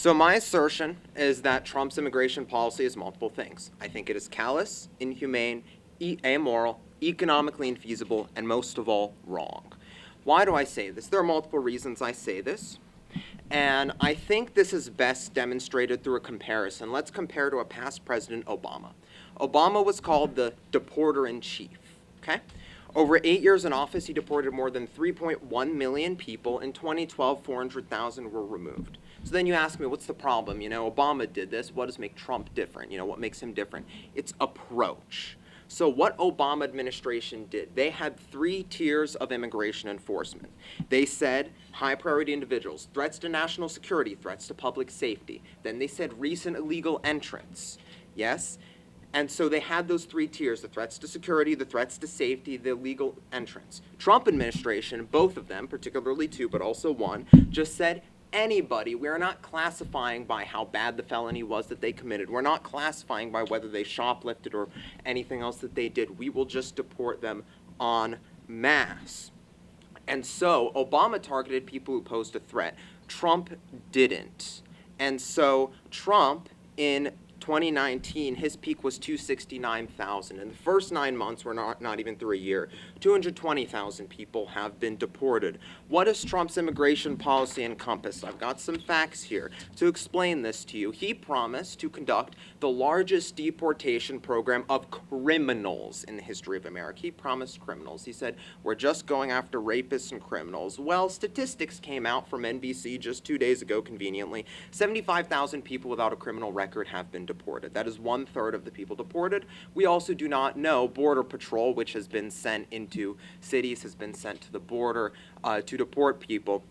So my assertion is that Trump's immigration policy is multiple things. I think it is callous, inhumane, amoral, economically infeasible, and most of all, wrong. Why do I say this? There are multiple reasons I say this. And I think this is best demonstrated through a comparison. Let's compare to a past president, Obama. Obama was called the deporter-in-chief, okay? Over 8 years in office, he deported more than 3.1 million people. In 2012, 400,000 were removed. So then you ask me, what's the problem? You know, Obama did this. What does make Trump different? You know, what makes him different? It's approach. So what Obama administration did, they had 3 tiers of immigration enforcement. They said high priority individuals, threats to national security, threats to public safety. Then they said recent illegal entrants, yes? And so they had those 3 tiers, the threats to security, the threats to safety, the illegal entrants. Trump administration, both of them, particularly 2, but also 1, just said anybody. We're not classifying by how bad the felony was that they committed. We're not classifying by whether they shoplifted or anything else that they did. We will just deport them en masse. And so Obama targeted people who posed a threat. Trump didn't. And so Trump, in 2019, his peak was 269,000. In the first 9 months, we're not even through a year, 220,000 people have been deported. What does Trump's immigration policy encompass? I've got some facts here to explain this to you. He promised to conduct the largest deportation program of criminals in the history of America. He promised criminals. He said, we're just going after rapists and criminals. Well, statistics came out from NBC just 2 days ago, conveniently. 75,000 people without a criminal record have been deported. That is 1/3 of the people deported. We also do not know Border Patrol, which has been sent into cities, has been sent to the border to deport people.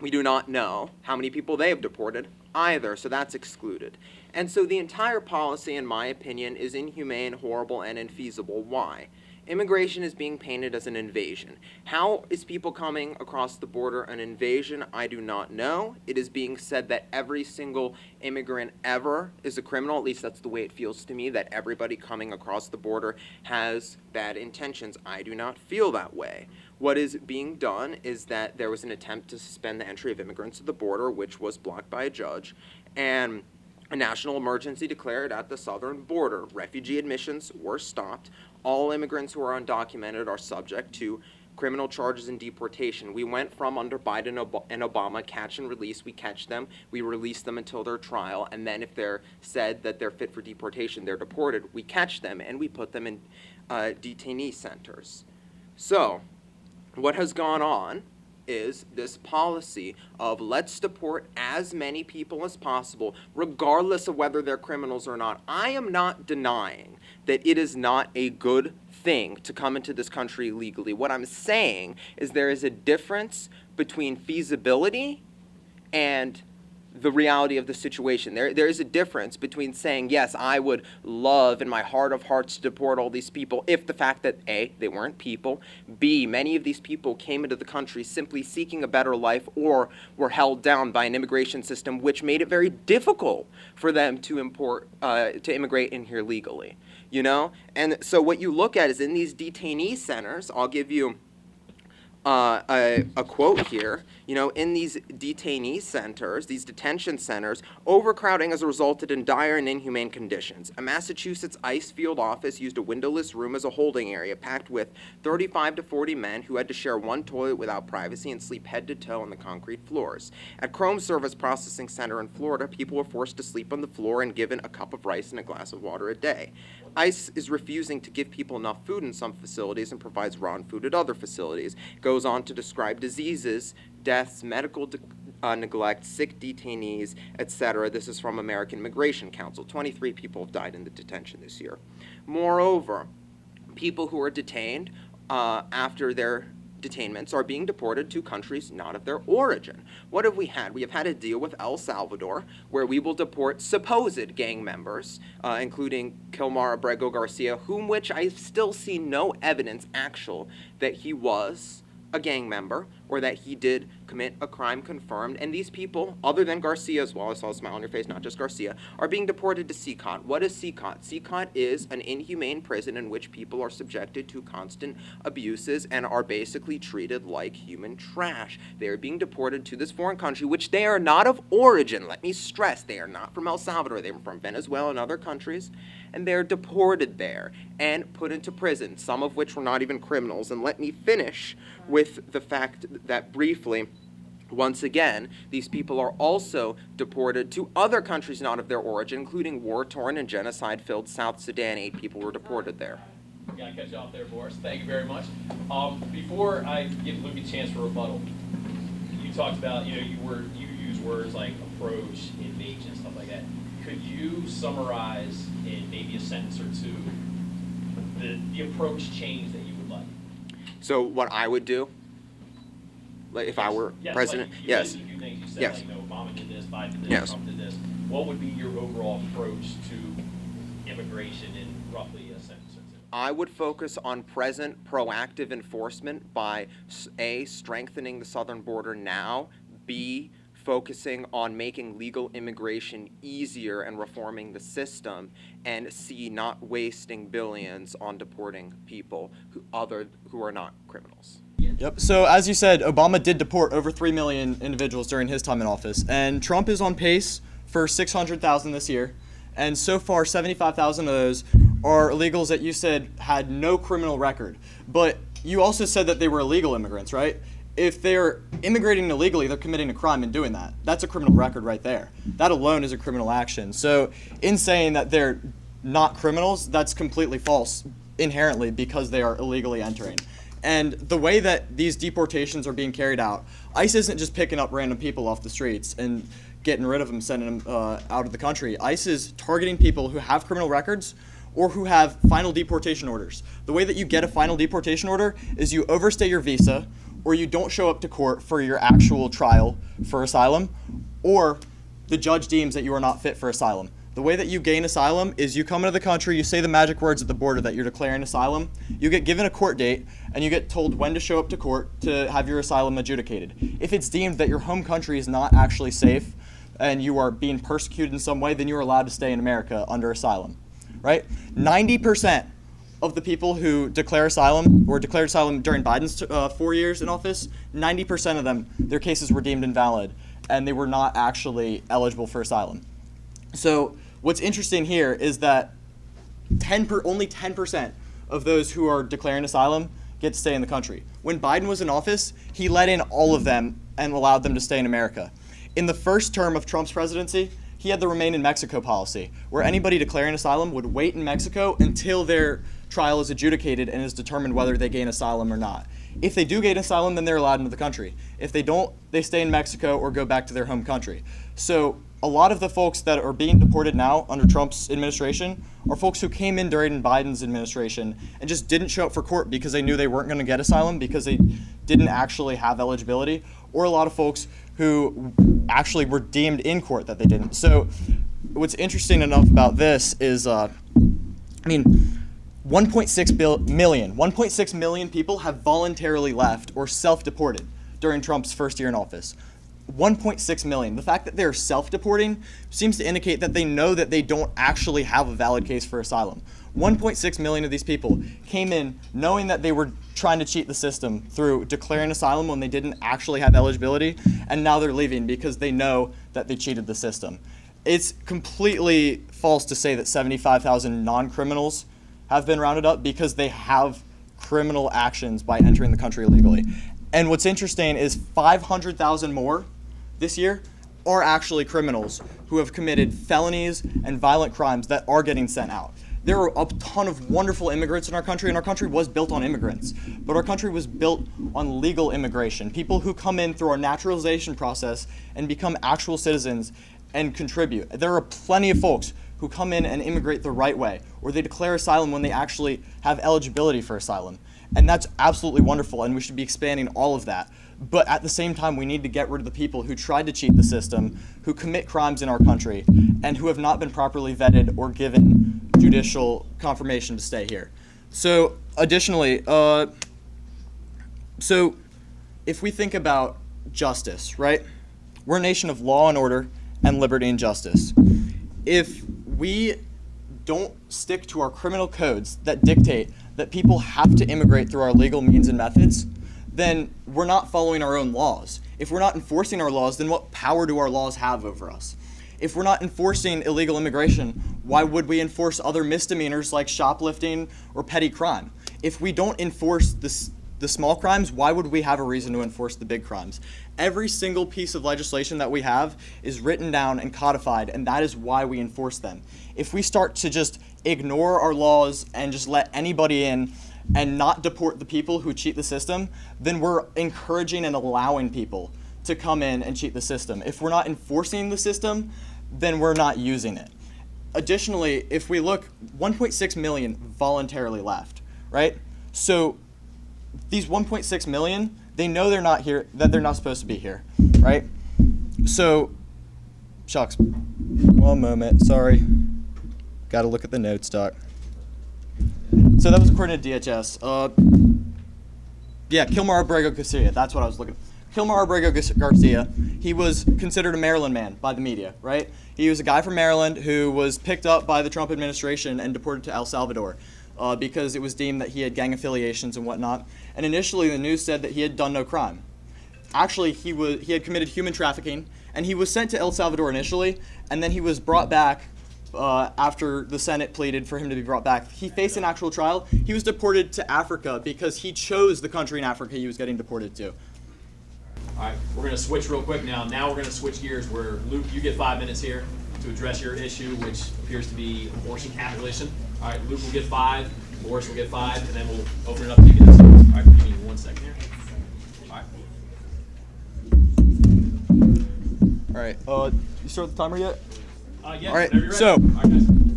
We do not know how many people they have deported either, so that's excluded. And so the entire policy, in my opinion, is inhumane, horrible, and infeasible. Why? Immigration is being painted as an invasion. How is people coming across the border an invasion? I do not know. It is being said that every single immigrant ever is a criminal. At least that's the way it feels to me, that everybody coming across the border has bad intentions. I do not feel that way. What is being done is that there was an attempt to suspend the entry of immigrants to the border, which was blocked by a judge, and a national emergency declared at the southern border. Refugee admissions were stopped. All immigrants who are undocumented are subject to criminal charges and deportation. We went from under Biden and Obama, catch and release. We catch them, we release them until their trial, and then if they're said that they're fit for deportation, they're deported. We catch them and we put them in detainee centers. So what has gone on is this policy of let's deport as many people as possible, regardless of whether they're criminals or not. I am not denying that it is not a good thing to come into this country legally. What I'm saying is there is a difference between feasibility and the reality of the situation. There is a difference between saying, yes, I would love in my heart of hearts to deport all these people if the fact that A, they weren't people, B, many of these people came into the country simply seeking a better life or were held down by an immigration system which made it very difficult for them to immigrate in here legally, you know? And so what you look at is in these detainee centers, I'll give you a quote here, you know, in these detainee centers, these detention centers, overcrowding has resulted in dire and inhumane conditions. A Massachusetts ICE field office used a windowless room as a holding area packed with 35 to 40 men who had to share one toilet without privacy and sleep head to toe on the concrete floors. At Chrome Service Processing Center in Florida, people were forced to sleep on the floor and given a cup of rice and a glass of water a day. ICE is refusing to give people enough food in some facilities and provides rotten food at other facilities. Goes on to describe diseases, deaths, medical neglect, sick detainees, etc. This is from American Immigration Council. 23 people have died in the detention this year. Moreover, people who are detained after their detainments are being deported to countries not of their origin. What have we had? We have had a deal with El Salvador where we will deport supposed gang members, including Kilmar Abrego Garcia, which I still see no evidence actual that he was a gang member or that he did commit a crime confirmed, and these people, other than Garcia as well, I saw a smile on your face, not just Garcia, are being deported to CCOT. What is CCOT? CCOT is an inhumane prison in which people are subjected to constant abuses and are basically treated like human trash. They are being deported to this foreign country, which they are not of origin. Let me stress, they are not from El Salvador. They are from Venezuela and other countries, and they're deported there and put into prison, some of which were not even criminals. And let me finish with the fact that briefly, once again, these people are also deported to other countries not of their origin, including war-torn and genocide-filled South Sudan. 8 people were deported there. Gotta cut you off there, Boris. Thank you very much. Before I give Luke a chance for rebuttal, you talked about, you use words like approach, invasion, and stuff like that. Could you summarize in maybe a sentence or two the approach change that you would like? So what I would do, like if I were president, like yes. A few things you said, Yes. like, Obama did this, Biden did this, Yes. Trump did this. What would be your overall approach to immigration in roughly a sentence or two? I would focus on present proactive enforcement by A, strengthening the southern border now, B, focusing on making legal immigration easier and reforming the system, and C, not wasting billions on deporting people who are not criminals. Yep. So as you said, Obama did deport over 3 million individuals during his time in office, and Trump is on pace for 600,000 this year. And so far, 75,000 of those are illegals that you said had no criminal record. But you also said that they were illegal immigrants, right? If they're immigrating illegally, they're committing a crime in doing that. That's a criminal record right there. That alone is a criminal action. So in saying that they're not criminals, that's completely false inherently because they are illegally entering. And the way that these deportations are being carried out, ICE isn't just picking up random people off the streets and getting rid of them, sending them out of the country. ICE is targeting people who have criminal records or who have final deportation orders. The way that you get a final deportation order is you overstay your visa, or you don't show up to court for your actual trial for asylum, or the judge deems that you are not fit for asylum. The way that you gain asylum is you come into the country, you say the magic words at the border that you're declaring asylum, you get given a court date, and you get told when to show up to court to have your asylum adjudicated. If it's deemed that your home country is not actually safe and you are being persecuted in some way, then you are allowed to stay in America under asylum, right? 90% of the people who declare asylum or declared asylum during Biden's 4 years in office, 90% of them, their cases were deemed invalid and they were not actually eligible for asylum. So what's interesting here is that only 10% of those who are declaring asylum get to stay in the country. When Biden was in office, he let in all of them and allowed them to stay in America. In the first term of Trump's presidency, he had the Remain in Mexico policy, where anybody declaring asylum would wait in Mexico until their trial is adjudicated and is determined whether they gain asylum or not. If they do gain asylum, then they're allowed into the country. If they don't, they stay in Mexico or go back to their home country. So a lot of the folks that are being deported now under Trump's administration are folks who came in during Biden's administration and just didn't show up for court because they knew they weren't going to get asylum because they didn't actually have eligibility, or a lot of folks who actually were deemed in court that they didn't. So what's interesting enough about this is, 1.6 million people have voluntarily left or self-deported during Trump's first year in office. 1.6 million. The fact that they're self-deporting seems to indicate that they know that they don't actually have a valid case for asylum. 1.6 million of these people came in knowing that they were trying to cheat the system through declaring asylum when they didn't actually have eligibility, and now they're leaving because they know that they cheated the system. It's completely false to say that 75,000 non-criminals have been rounded up because they have criminal actions by entering the country illegally. And what's interesting is 500,000 more this year are actually criminals who have committed felonies and violent crimes that are getting sent out. There are a ton of wonderful immigrants in our country, and our country was built on immigrants. But our country was built on legal immigration, people who come in through our naturalization process and become actual citizens and contribute. There are plenty of folks who come in and immigrate the right way, or they declare asylum when they actually have eligibility for asylum. And that's absolutely wonderful, and we should be expanding all of that. But at the same time, we need to get rid of the people who tried to cheat the system, who commit crimes in our country, and who have not been properly vetted or given judicial confirmation to stay here. So additionally, so if we think about justice, right? We're a nation of law and order and liberty and justice. If we don't stick to our criminal codes that dictate that people have to immigrate through our legal means and methods, then we're not following our own laws. If we're not enforcing our laws, then what power do our laws have over us? If we're not enforcing illegal immigration, why would we enforce other misdemeanors like shoplifting or petty crime? If we don't enforce the small crimes, why would we have a reason to enforce the big crimes? Every single piece of legislation that we have is written down and codified, and that is why we enforce them. If we start to just ignore our laws and just let anybody in and not deport the people who cheat the system, then we're encouraging and allowing people to come in and cheat the system. If we're not enforcing the system, then we're not using it. Additionally, if we look, 1.6 million voluntarily left, right? So these 1.6 million, they know they're not here, that they're not supposed to be here, right? So, shucks, one moment, sorry. Got to look at the notes, Doc. So that was according to DHS. Kilmar Abrego Garcia, that's what I was looking at. Kilmar Abrego Garcia, he was considered a Maryland man by the media, right? He was a guy from Maryland who was picked up by the Trump administration and deported to El Salvador because it was deemed that he had gang affiliations and whatnot. And initially the news said that he had done no crime. Actually, he had committed human trafficking, and he was sent to El Salvador initially, and then he was brought back after the Senate pleaded for him to be brought back. He faced an actual trial. He was deported to Africa because he chose the country in Africa he was getting deported to. All right, we're going to switch real quick now. Now we're going to switch gears where, Luke, you get 5 minutes here to address your issue, which appears to be abortion abolition. All right, Luke will get 5, Boris will get 5, and then we'll open it up to you guys. All right, give me 1 second here. All right. All right, you start the timer yet? Yeah, all right, whenever you're ready. so,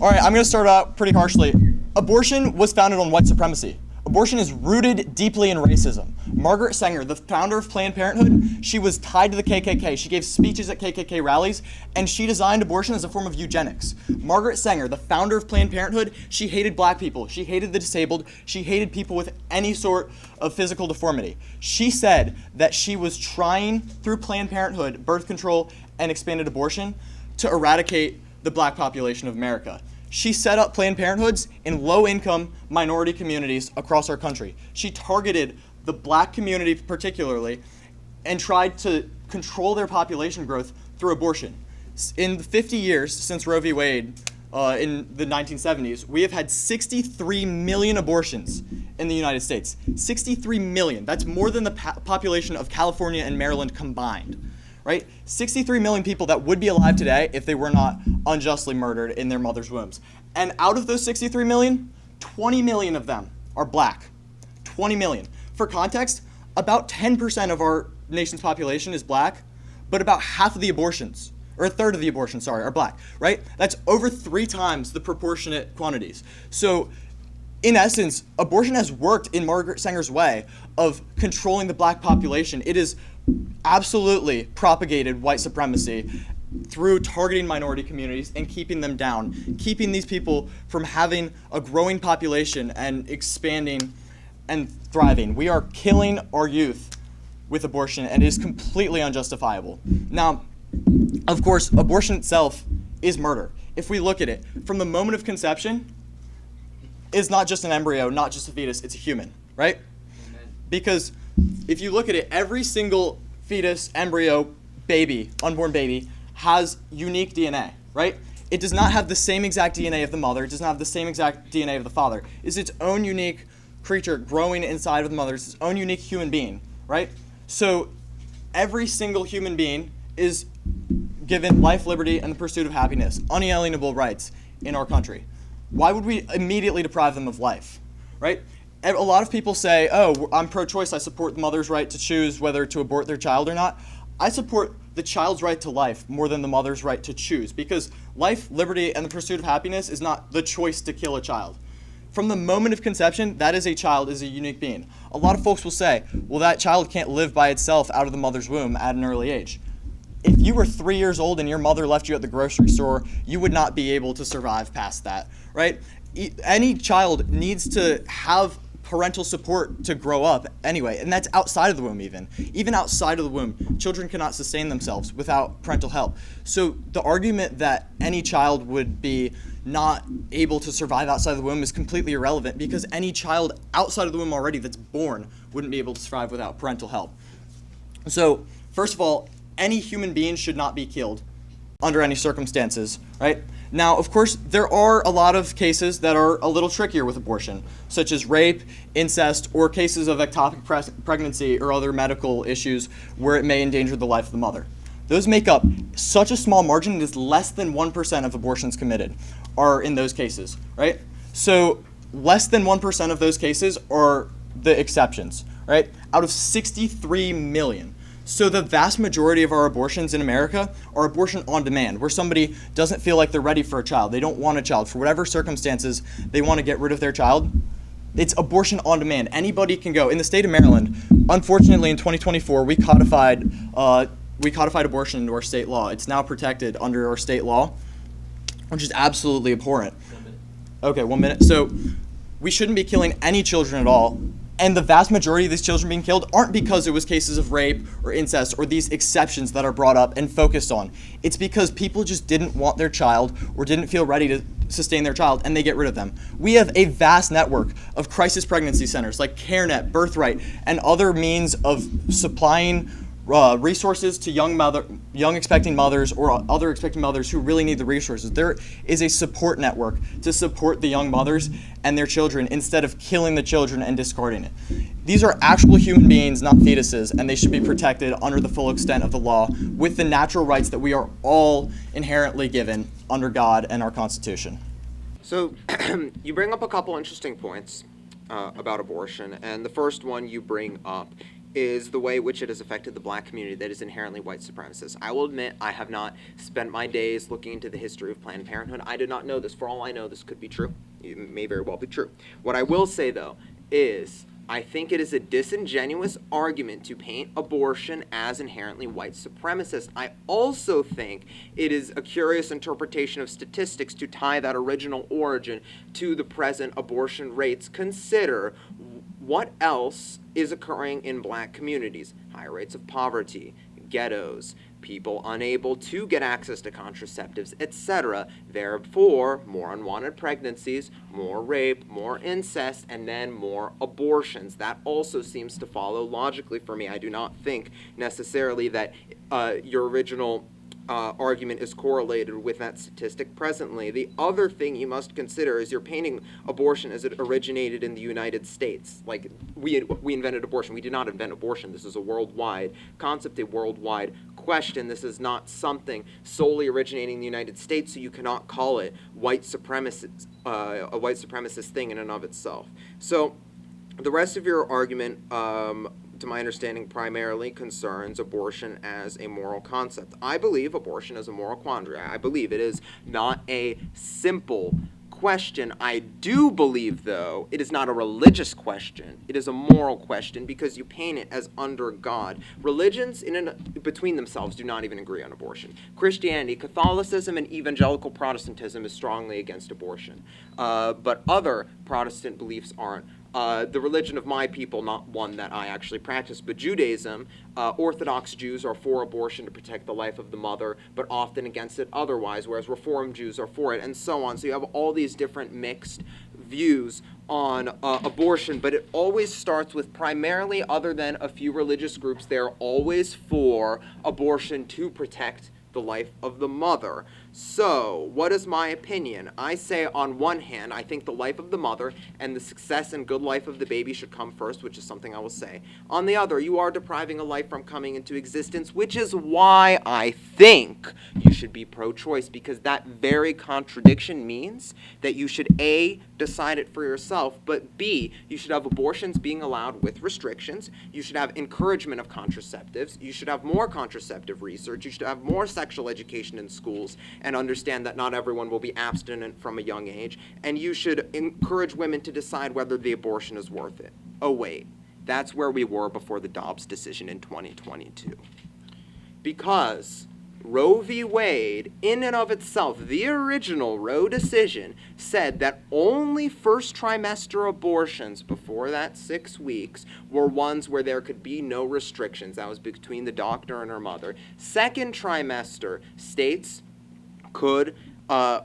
All right, I'm going to start out pretty harshly. Abortion was founded on white supremacy. Abortion is rooted deeply in racism. Margaret Sanger, the founder of Planned Parenthood, she was tied to the KKK. She gave speeches at KKK rallies, and she designed abortion as a form of eugenics. Margaret Sanger, the founder of Planned Parenthood, she hated black people. She hated the disabled. She hated people with any sort of physical deformity. She said that she was trying, through Planned Parenthood, birth control, and expanded abortion, to eradicate the black population of America. She set up Planned Parenthoods in low-income minority communities across our country. She targeted the black community particularly and tried to control their population growth through abortion. In the 50 years since Roe v. Wade in the 1970s, we have had 63 million abortions in the United States. 63 million. That's more than the population of California and Maryland combined. Right? 63 million people that would be alive today if they were not unjustly murdered in their mother's wombs. And out of those 63 million, 20 million of them are black. 20 million. For context, about 10% of our nation's population is black, but about half of the abortions, or a third of the abortions, are black, right? That's over 3 times the proportionate quantities. So, in essence, abortion has worked in Margaret Sanger's way of controlling the black population. It is absolutely propagated white supremacy through targeting minority communities and keeping them down, keeping these people from having a growing population and expanding and thriving. We are killing our youth with abortion, and it is completely unjustifiable. Now, of course, abortion itself is murder. If we look at it, from the moment of conception, is not just an embryo, not just a fetus, it's a human, right? Amen. Because if you look at it, every single fetus, embryo, baby, unborn baby, has unique DNA, right? It does not have the same exact DNA of the mother. It does not have the same exact DNA of the father. It's its own unique creature growing inside of the mother. It's its own unique human being, right? So every single human being is given life, liberty, and the pursuit of happiness, unalienable rights in our country. Why would we immediately deprive them of life, right? A lot of people say, oh, I'm pro-choice, I support the mother's right to choose whether to abort their child or not. I support the child's right to life more than the mother's right to choose, because life, liberty, and the pursuit of happiness is not the choice to kill a child. From the moment of conception, that is a child, is a unique being. A lot of folks will say, well, that child can't live by itself out of the mother's womb at an early age. If you were 3 years old and your mother left you at the grocery store, you would not be able to survive past that, right? Any child needs to have parental support to grow up anyway, and that's outside of the womb even. Even outside of the womb, children cannot sustain themselves without parental help. So the argument that any child would be not able to survive outside of the womb is completely irrelevant, because any child outside of the womb already that's born wouldn't be able to survive without parental help. So, first of all, any human being should not be killed under any circumstances, right? Now, of course, there are a lot of cases that are a little trickier with abortion, such as rape, incest, or cases of ectopic pregnancy or other medical issues where it may endanger the life of the mother. Those make up such a small margin, it is less than 1% of abortions committed are in those cases, right? So less than 1% of those cases are the exceptions, right? Out of 63 million. So the vast majority of our abortions in America are abortion on demand, where somebody doesn't feel like they're ready for a child. They don't want a child. For whatever circumstances, they want to get rid of their child. It's abortion on demand. Anybody can go. In the state of Maryland, unfortunately in 2024, we codified abortion into our state law. It's now protected under our state law, which is absolutely abhorrent. 1 minute. Okay, 1 minute. So we shouldn't be killing any children at all. And the vast majority of these children being killed aren't because it was cases of rape or incest or these exceptions that are brought up and focused on. It's because people just didn't want their child or didn't feel ready to sustain their child, and they get rid of them. We have a vast network of crisis pregnancy centers like CareNet, Birthright, and other means of supplying resources to young expecting mothers or other expecting mothers who really need the resources. There is a support network to support the young mothers and their children instead of killing the children and discarding it. These are actual human beings, not fetuses, and they should be protected under the full extent of the law with the natural rights that we are all inherently given under God and our Constitution. So you bring up a couple interesting points about abortion, and the first one you bring up is the way which it has affected the black community that is inherently white supremacist. I will admit I have not spent my days looking into the history of Planned Parenthood. I did not know this. For all I know, this could be true. It may very well be true. What I will say, though, is I think it is a disingenuous argument to paint abortion as inherently white supremacist. I also think it is a curious interpretation of statistics to tie that original origin to the present abortion rates. Consider what else is occurring in black communities: high rates of poverty, ghettos, people unable to get access to contraceptives, etc. Therefore, more unwanted pregnancies, more rape, more incest, and then more abortions. That also seems to follow logically for me. I do not think necessarily that your original argument is correlated with that statistic presently. The other thing you must consider is you're painting abortion as it originated in the United States. Like, we invented abortion. We did not invent abortion. This is a worldwide concept, a worldwide question. This is not something solely originating in the United States, so you cannot call it white supremacist, a white supremacist thing in and of itself. So the rest of your argument, to my understanding, primarily concerns abortion as a moral concept. I believe abortion is a moral quandary. I believe it is not a simple question. I do believe, though, it is not a religious question. It is a moral question because you paint it as under God. Religions between themselves do not even agree on abortion. Christianity, Catholicism, and evangelical Protestantism is strongly against abortion. But other Protestant beliefs aren't. The religion of my people, not one that I actually practice, but Judaism, Orthodox Jews are for abortion to protect the life of the mother, but often against it otherwise, whereas Reformed Jews are for it, and so on. So you have all these different mixed views on abortion, but it always starts with primarily, other than a few religious groups, they're always for abortion to protect the life of the mother. So, what is my opinion? I say, on one hand, I think the life of the mother and the success and good life of the baby should come first, which is something I will say. On the other, you are depriving a life from coming into existence, which is why I think you should be pro-choice, because that very contradiction means that you should A, decide it for yourself, but B, you should have abortions being allowed with restrictions, you should have encouragement of contraceptives, you should have more contraceptive research, you should have more sexual education in schools, and understand that not everyone will be abstinent from a young age, and you should encourage women to decide whether the abortion is worth it. Oh wait, that's where we were before the Dobbs decision in 2022. Because Roe v. Wade, in and of itself, the original Roe decision, said that only first trimester abortions before that 6 weeks were ones where there could be no restrictions. That was between the doctor and her mother. Second trimester, states could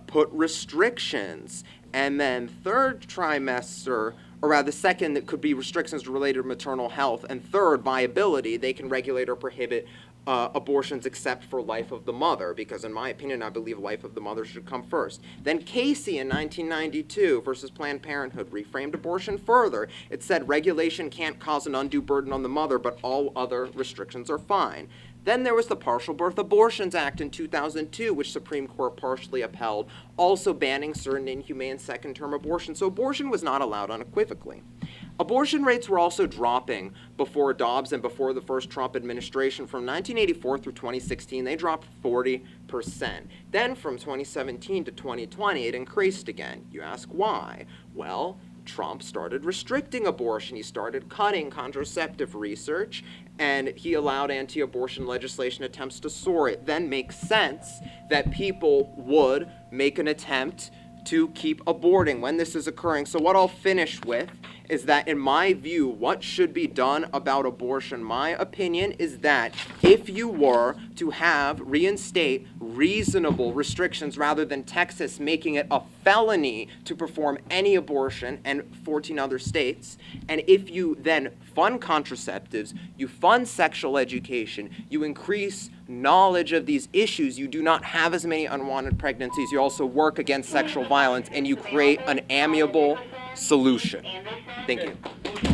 put restrictions. And then third trimester, or rather second, that could be restrictions related to maternal health. And third, viability, they can regulate or prohibit abortions except for life of the mother, because in my opinion, I believe life of the mother should come first. Then Casey in 1992 versus Planned Parenthood reframed abortion further. It said regulation can't cause an undue burden on the mother, but all other restrictions are fine. Then there was the Partial Birth Abortions Act in 2002, which Supreme Court partially upheld, also banning certain inhumane second-term abortions. So abortion was not allowed unequivocally. Abortion rates were also dropping before Dobbs and before the first Trump administration. From 1984 through 2016, they dropped 40%. Then from 2017 to 2020, it increased again. You ask why? Well, Trump started restricting abortion. He started cutting contraceptive research, and he allowed anti-abortion legislation attempts to soar. It then makes sense that people would make an attempt to keep aborting when this is occurring. So what I'll finish with is that, in my view, what should be done about abortion, my opinion is that if you were to reinstate reasonable restrictions rather than Texas making it a felony to perform any abortion and 14 other states, and if you then fund contraceptives, you fund sexual education, you increase knowledge of these issues, you do not have as many unwanted pregnancies, you also work against sexual violence, and you create an amiable solution. Thank you.